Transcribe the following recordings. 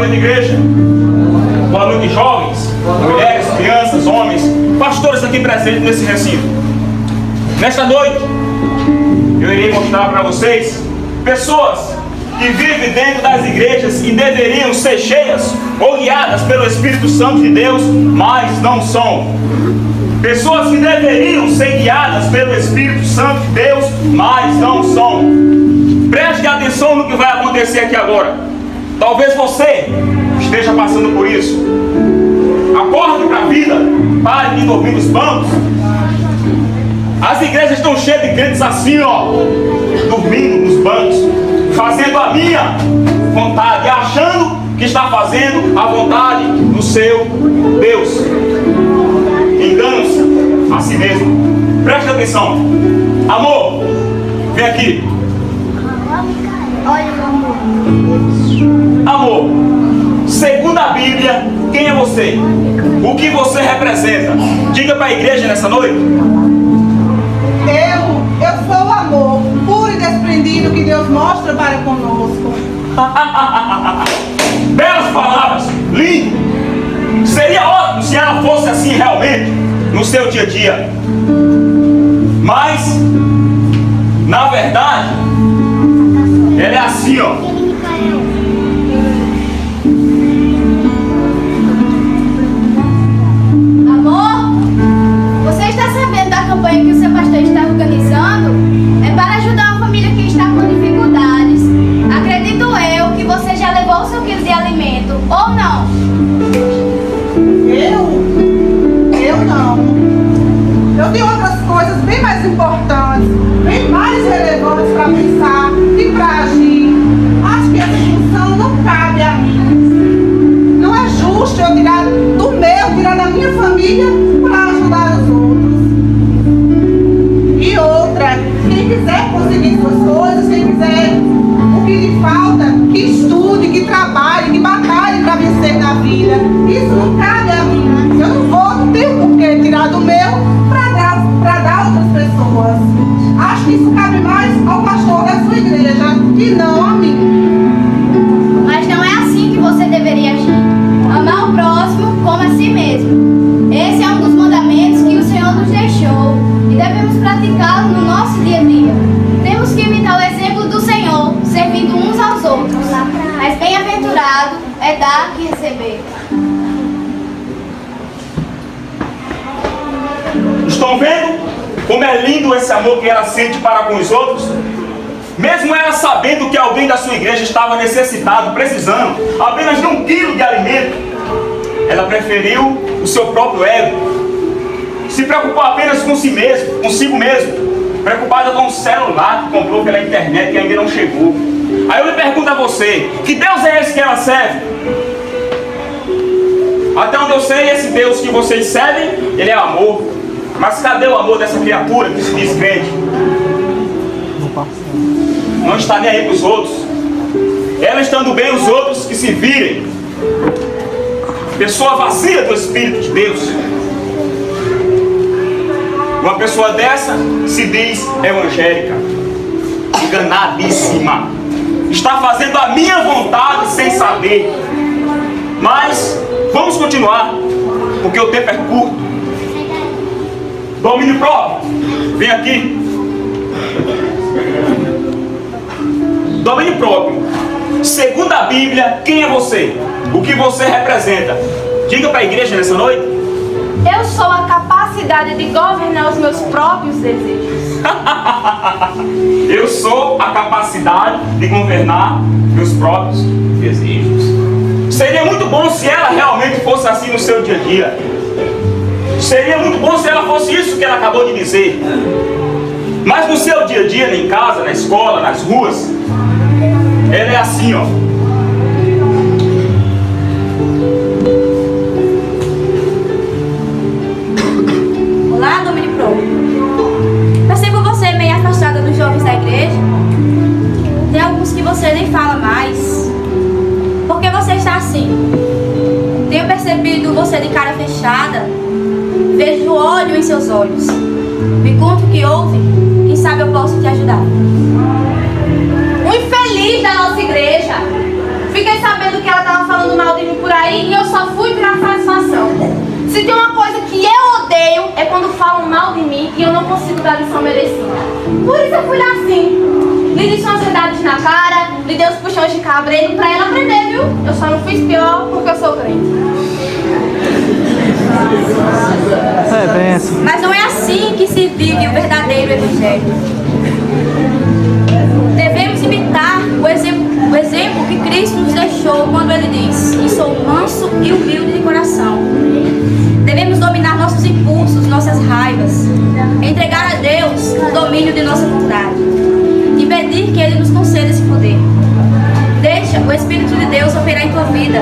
noite, igreja. Boa noite, jovens, mulheres, crianças, homens, pastores aqui presentes nesse recinto. Nesta noite, eu irei mostrar para vocês pessoas que vivem dentro das igrejas e deveriam ser cheias ou guiadas pelo Espírito Santo de Deus, mas não são. Pessoas que deveriam ser guiadas pelo Espírito Santo de Deus, mas não são. Preste atenção no que vai acontecer aqui agora. Talvez você esteja passando por isso. Acorde para a vida, pare de dormir nos bancos. As igrejas estão cheias de crentes assim, ó, dormindo nos bancos, fazendo a minha vontade, achando que está fazendo a vontade do seu Deus. Engana-se a si mesmo. Preste atenção. Amor, vem aqui. Amor, segundo a Bíblia, quem é você? O que você representa? Diga para a igreja nessa noite. Eu sou o amor, puro e desprendido que Deus mostra para conosco. Belas palavras, lindo. Seria ótimo se ela fosse assim realmente no seu dia a dia. Mas, na verdade, ela é assim, ó. Amor, você está sabendo da campanha que o seu pastor está organizando? É para ajudar uma família que está com dificuldades. Acredito eu que você já levou o seu quilo de alimento, ou não? Eu não. Eu tenho outras coisas bem mais importantes, bem mais relevantes para pensar e para agir. Acho que essa função não cabe a mim. Não é justo eu tirar do meu, tirar da minha família para ajudar os outros. E outra, quem quiser conseguir suas coisas, quem quiser o que lhe falta, que estude, que trabalhe, que batalhe para vencer na vida. Isso não cabe a mim. Eu não vou ter por que tirar do meu para dar a outras pessoas. Acho que isso cabe mais ao pastor da sua igreja e não a mim. Mas não é assim que você deveria agir. Amar o próximo como a si mesmo. Esse é um dos mandamentos que o Senhor nos deixou e devemos praticá-lo no nosso dia a dia. Temos que imitar o exemplo do Senhor, servindo uns aos outros. Mas bem-aventurado é dar que receber. Estão vendo como é lindo esse amor que ela sente para com os outros? Mesmo ela sabendo que alguém da sua igreja estava necessitado, precisando apenas de 1 quilo de alimento, ela preferiu o seu próprio ego, se preocupou apenas com si mesmo, consigo mesmo, preocupada com o celular que comprou pela internet e ainda não chegou. Aí eu lhe pergunto a você, que Deus é esse que ela serve? Até onde eu sei, esse Deus que vocês servem, ele é amor. Mas cadê o amor dessa criatura que se diz crente? Não está nem aí para os outros. Ela estando bem, os outros que se virem. Pessoa vazia do Espírito de Deus. Uma pessoa dessa se diz evangélica. Enganadíssima. Está fazendo a minha vontade sem saber. Mas vamos continuar, porque o tempo é curto. Domínio próprio, vem aqui. Domínio próprio. Segundo a Bíblia, quem é você? O que você representa? Diga para a igreja nessa noite. Eu sou a capacidade de governar os meus próprios desejos. Eu sou a capacidade de governar meus próprios desejos. Seria muito bom se ela realmente fosse assim no seu dia a dia. Seria muito bom se ela fosse isso que ela acabou de dizer. Mas no seu dia a dia, em casa, na escola, nas ruas, ela é assim, ó. Olá, Domínio Pro. Percebo você meio afastada dos jovens da igreja. Tem alguns que você nem fala mais. Por que você está assim? Tenho percebido você de cara fechada. Vejo ódio em seus olhos. Me conta o que houve. Quem sabe eu posso te ajudar. Um infeliz da nossa igreja. Fiquei sabendo que ela estava falando mal isso eu fui lá assim. Lhe disse umas verdades na cara, lhe dei uns puxões de cabreiro pra ela aprender, viu? Eu só não fiz pior porque eu sou crente. Mas não é assim que se vive o verdadeiro evangelho. Devemos imitar o exemplo que Cristo nos deixou quando Ele diz: e sou manso e humilde de coração. Devemos dominar nossos impulsos, nossas raivas, entregar a Deus o domínio de nossa vontade e pedir que Ele nos conceda esse poder. Deixa o Espírito de Deus operar em tua vida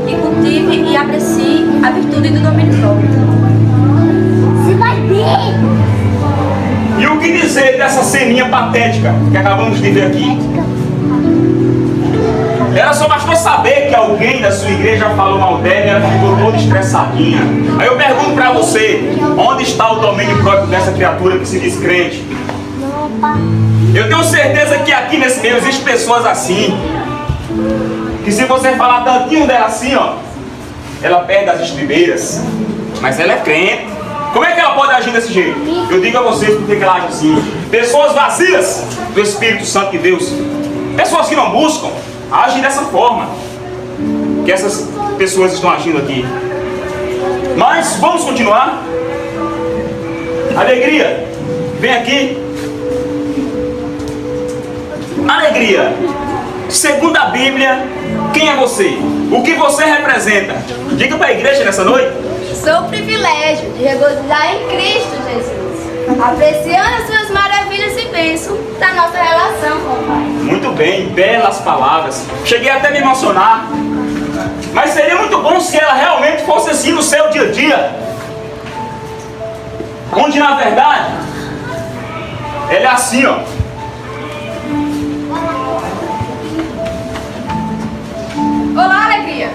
e cultive e aprecie a virtude do domínio próprio. Você vai ver! E o que dizer dessa ceninha patética que acabamos de ver aqui? Era só bastou saber que alguém da sua igreja falou mal dela e ela ficou toda estressadinha. Aí eu pergunto pra você, onde está o domínio próprio dessa criatura que se diz crente? Eu tenho certeza que aqui nesse meio existem pessoas assim, que se você falar tantinho dela assim, ó, ela perde as estribeiras. Mas ela é crente. Como é que ela pode agir desse jeito? Eu digo a vocês porque ela age assim. Pessoas vazias do Espírito Santo de Deus, pessoas que não buscam, agem dessa forma que essas pessoas estão agindo aqui. Mas vamos continuar. Alegria, vem aqui. Alegria, segundo a Bíblia, quem é você? O que você representa? Diga para a igreja nessa noite. Sou o privilégio de regozijar em Cristo Jesus, apreciando as suas maravilhas e bênçãos da nossa relação com o Pai. Muito bem, belas palavras. Cheguei até a me emocionar. Mas seria muito bom se ela realmente fosse assim no seu dia a dia. Onde na verdade ela é assim, ó. Olá, alegria!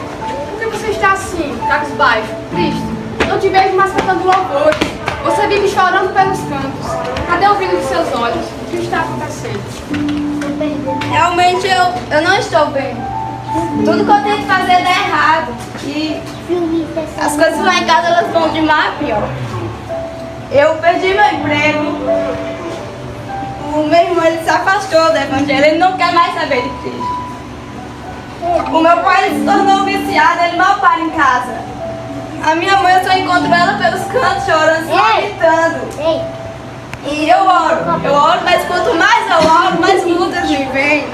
Por que você está assim, cabisbaixo, triste? Não te vejo mais cantando louvores. Você vive chorando pelos cantos. Cadê o brilho de seus olhos? O que está acontecendo? Realmente eu não estou bem. Tudo que eu tento fazer dá errado. E as coisas lá em casa elas vão de mal a pior. Eu perdi meu emprego. O meu irmão ele se afastou do evangelho, ele não quer mais saber de Cristo. O meu pai se tornou viciado, ele mal para em casa. A minha mãe, eu só encontro ela pelos cantos chorando, só gritando. E eu oro, mas quanto mais eu oro, mais lutas me vêm.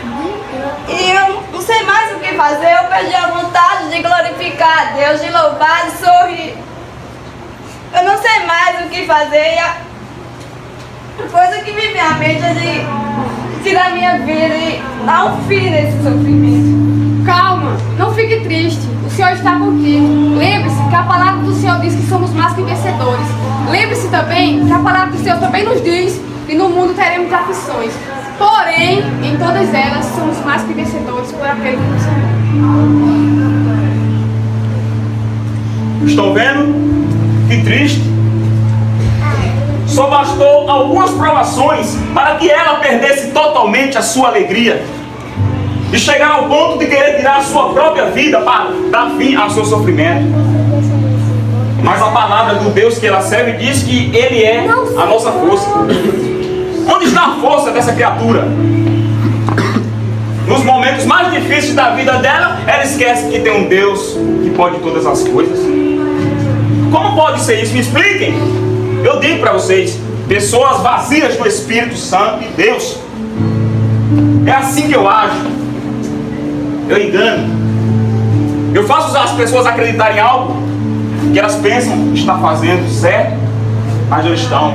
E eu não sei mais o que fazer, eu perdi a vontade de glorificar a Deus, de louvar, de sorrir. Eu não sei mais o que fazer e a coisa que me vem à mente é de tirar minha vida e dar um fim nesse sofrimento. Calma, não fique triste. O Senhor está contigo. Lembre-se que a palavra do Senhor diz que somos mais que vencedores. Lembre-se também que a palavra do Senhor também nos diz que no mundo teremos aflições. Porém, em todas elas, somos mais que vencedores por aquele que nos amou. Estão vendo? Que triste. Só bastou algumas provações para que ela perdesse totalmente a sua alegria e chegar ao ponto de querer tirar a sua própria vida para dar fim ao seu sofrimento. Mas a palavra do Deus que ela serve diz que Ele é a nossa força. Onde está a força dessa criatura? Nos momentos mais difíceis da vida dela, ela esquece que tem um Deus que pode todas as coisas. Como pode ser isso? Me expliquem. Eu digo para vocês, pessoas vazias do Espírito Santo de Deus. É assim que eu ajo. Eu engano. Eu faço as pessoas acreditarem em algo que elas pensam que está fazendo certo, mas não estão.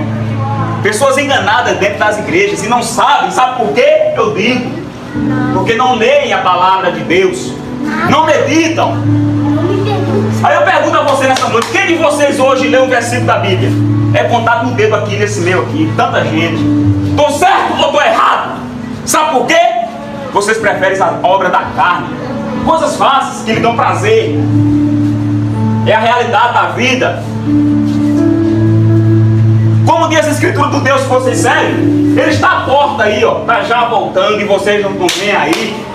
Pessoas enganadas dentro das igrejas e não sabem. Sabe por quê? Eu digo. Porque não leem a palavra de Deus. Não meditam. Aí eu pergunto a você nessa noite, quem de vocês hoje lê um versículo da Bíblia? É contado no dedo aqui, nesse meu aqui, tanta gente. Estou certo ou estou errado? Sabe por quê? Vocês preferem a obra da carne, coisas fáceis que lhe dão prazer. É a realidade da vida. Como diz a escritura do Deus que vocês servem, Ele está à porta aí, ó, tá já voltando e vocês não estão nem aí.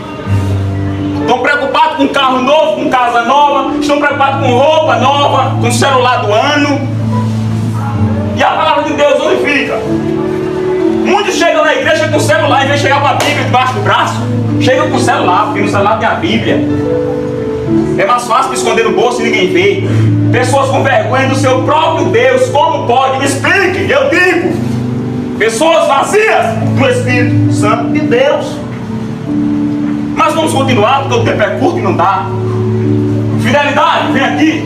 Estão preocupados com carro novo, com casa nova, estão preocupados com roupa nova, com celular do ano. E a palavra de Deus onde fica? Muitos chegam na igreja com o celular, em vez de chegar com a Bíblia debaixo do braço, chegam com o celular, porque no celular tem a Bíblia. É mais fácil esconder no bolso e ninguém vê. Pessoas com vergonha do seu próprio Deus. Como pode? Me explique, eu digo. Pessoas vazias do Espírito Santo de Deus. Mas vamos continuar, porque o tempo é curto e não dá. Fidelidade, vem aqui.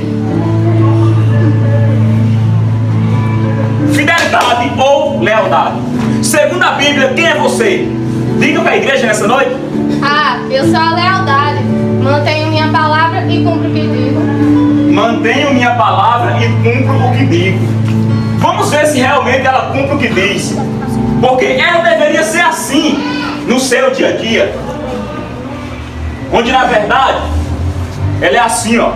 Fidelidade ou lealdade. Segundo a Bíblia, quem é você? Diga para a igreja nessa noite. Eu sou a lealdade. Mantenho minha palavra e cumpro o que digo. Mantenho minha palavra e cumpro o que digo. Vamos ver se realmente ela cumpre o que diz. Porque ela deveria ser assim no seu dia a dia. Onde na verdade ela é assim, ó.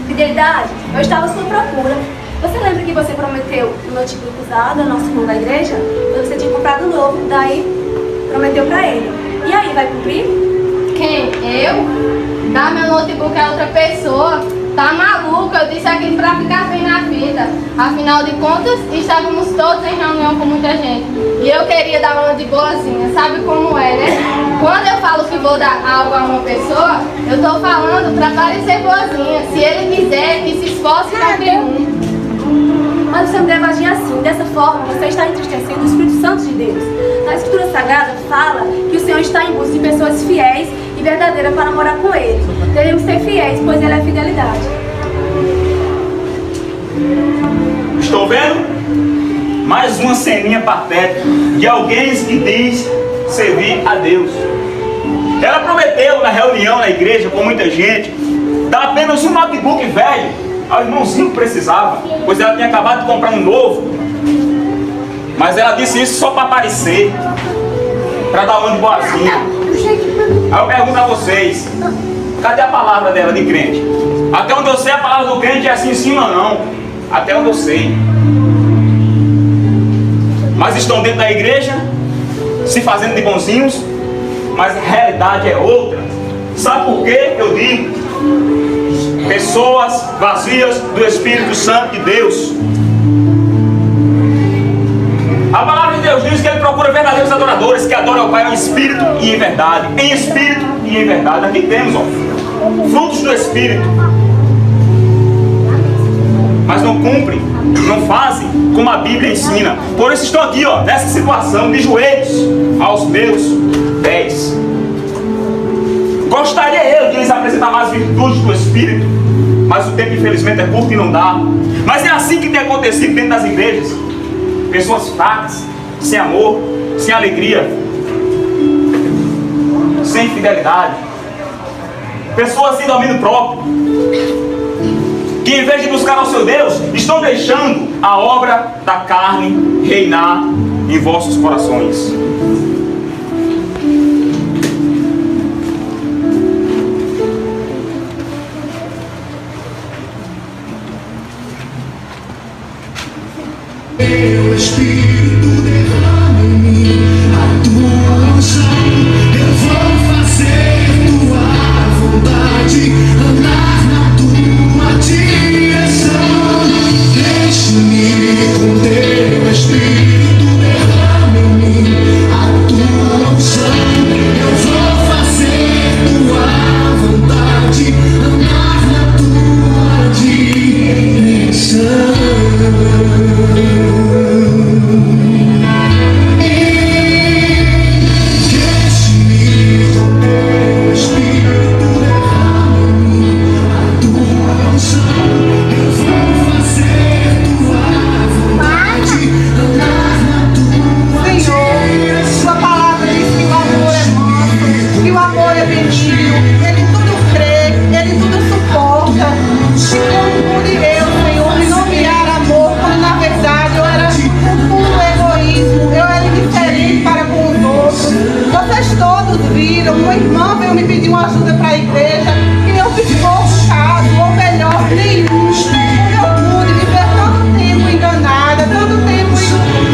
Fidelidade, eu estava à sua procura. Você lembra que você prometeu no notebook usado, nosso irmão da igreja? Você tinha comprado um novo, daí prometeu pra ele. E aí, vai cumprir? Quem? Eu? Dar meu notebook a outra pessoa? Tá maluca? Eu disse aquilo pra ficar bem na vida. Afinal de contas, estávamos todos em reunião com muita gente. E eu queria dar uma de boazinha. Sabe como é, né? Quando eu falo que vou dar algo a uma pessoa, eu tô falando pra parecer boazinha. Se ele quiser, que se esforce pra ter Mas você não deve agir assim. Dessa forma, você está entristecendo o Espírito Santo de Deus. Na Escritura Sagrada fala que o Senhor está em busca de pessoas fiéis e verdadeiras para morar com Ele. Devemos ser fiéis, pois Ele é fidelidade. Estou vendo? Mais uma ceninha patética de alguém que diz servir a Deus. Ela prometeu na reunião na igreja com muita gente dar apenas um notebook velho ao irmãozinho que precisava, pois ela tinha acabado de comprar um novo. Mas ela disse isso só para aparecer, para dar uma de boazinha. Aí eu pergunto a vocês, cadê a palavra dela de crente? Até onde eu sei, a palavra do crente é assim sim ou não. Até onde eu sei. Mas estão dentro da igreja, se fazendo de bonzinhos, mas a realidade é outra. Sabe por que eu digo? Pessoas vazias do Espírito Santo de Deus. A palavra de Deus diz que Ele procura verdadeiros adoradores que adoram ao Pai em espírito e em verdade. Em espírito e em verdade. Aqui temos, ó, frutos do Espírito. Mas não cumprem, não fazem como a Bíblia ensina. Por isso estão aqui, ó, nessa situação de joelhos aos meus pés. Gostaria eu de lhes apresentar mais virtudes do Espírito, mas o tempo infelizmente é curto e não dá. Mas é assim que tem acontecido dentro das igrejas. Pessoas fracas, sem amor, sem alegria, sem fidelidade. Pessoas sem domínio próprio, que em vez de buscar ao seu Deus, estão deixando a obra da carne reinar em vossos corações. Teu Espírito derrama em mim a tua unção. Eu vou fazer tua vontade, andar na tua direção. Deixe-me com teu Espírito derrama em mim a tua unção. Eu vou fazer tua vontade, andar na tua direção. Uma irmã veio me pedir uma ajuda para a igreja e eu fiz pouco caso, ou melhor, nenhum. Eu pude viver tanto tempo enganada, tanto tempo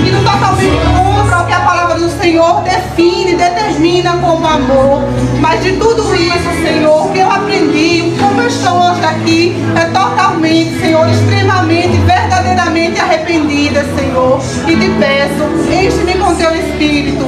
indo totalmente contra o que a palavra do Senhor define, determina como amor. Mas de tudo isso, Senhor, o que eu aprendi, como eu estou hoje aqui, é totalmente, Senhor, extremamente, verdadeiramente verdadeiramente arrependida, Senhor, e te peço, enche-me com teu Espírito.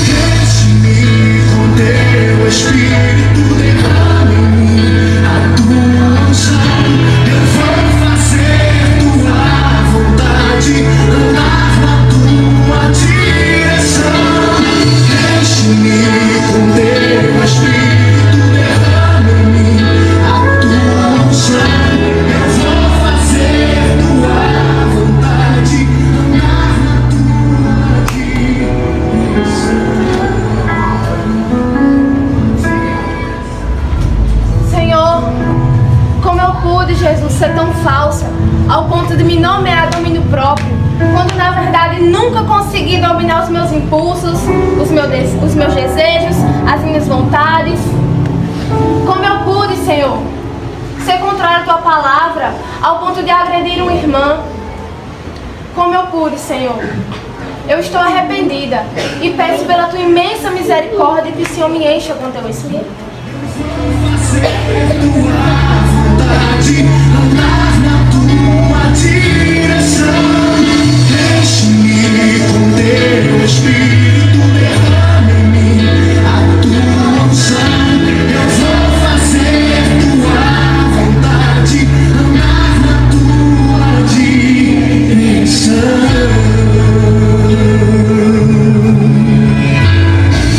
Enche-me com teu Espírito, derrama em mim a tua unção. Eu vou fazer tua vontade, andar na tua direção. Enche-me com teu Espírito, derrama em mim a tua unção. Eu vou fazer tua vontade, andar na tua direção. Senhor, como eu pude, Jesus, ser tão falsa ao ponto de me nomear domínio próprio, quando na verdade nunca consegui dominar os meus impulsos, os meus desejos, as minhas vontades. Como eu pude, Senhor, ser contrário à tua palavra ao ponto de agredir uma irmã. Como eu pude, Senhor. Eu estou arrependida e peço pela tua imensa misericórdia que o Senhor me encha com teu Espírito. Fazer tua vontade, andar na tua direção. Enche-me com teu Espírito, derrama em mim a tua unção. Eu vou fazer tua vontade, andar na tua direção.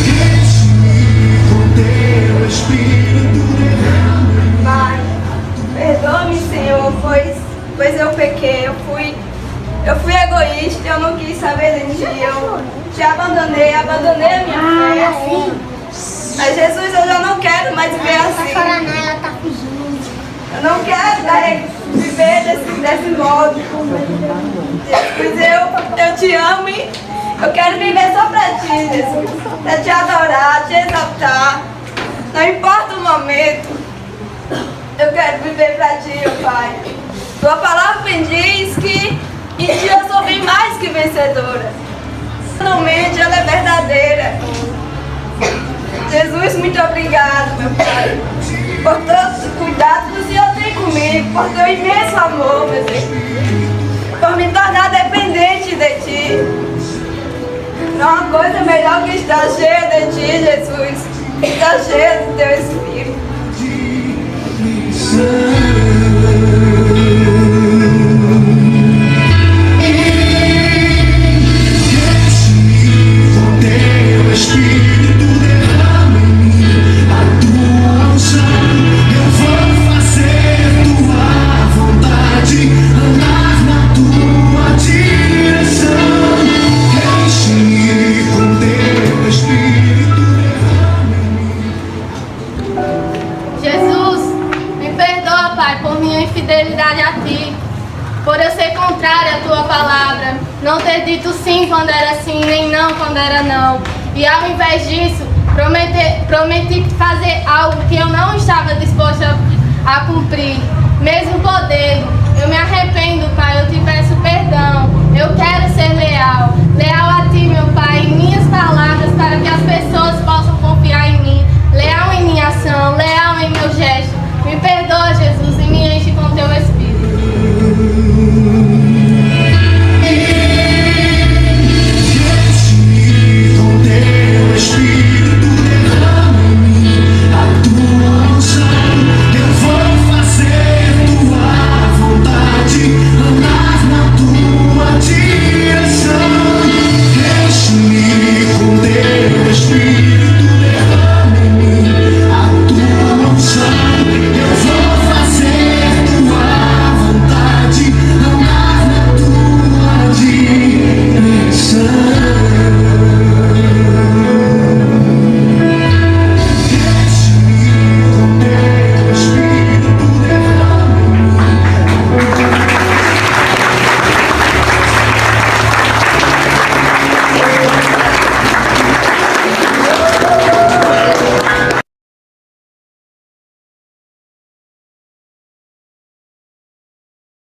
Enche-me com teu Espírito, derrama em mim. Pai, perdoa-me, Senhor, pois eu pequei, eu fui egoísta, eu não quis saber de ti, eu te abandonei a minha fé. Mas Jesus, eu já não quero mais viver assim. Eu não quero viver desse modo. Jesus, eu te amo e eu quero viver só pra ti, Jesus. Pra te adorar, te exaltar. Não importa o momento. Eu quero viver pra ti, ó Pai. Tua palavra me diz que em ti eu sou bem mais que vencedora. Realmente ela é verdadeira. Jesus, muito obrigado, meu Pai, por todo o cuidado que o Senhor tem comigo, por teu imenso amor, meu Deus, por me tornar dependente de ti. Não há uma coisa melhor que estar cheia de ti, Jesus, estar cheia do teu Espírito. Enche-me com teu Espírito, derrama em mim a tua unção. Eu vou fazer tua vontade, andar na tua direção. Enche-me com teu Espírito, derrama em mim. Jesus, me perdoa, Pai, por minha infidelidade a ti, por eu ser contrária à tua palavra, não ter dito sim quando era sim, nem não quando era não. E ao invés disso, prometi fazer algo que eu não estava disposta a cumprir, mesmo podendo. Eu me arrependo, Pai, eu te peço perdão. Eu quero ser leal a ti, meu Pai, em minhas palavras, para que as pessoas possam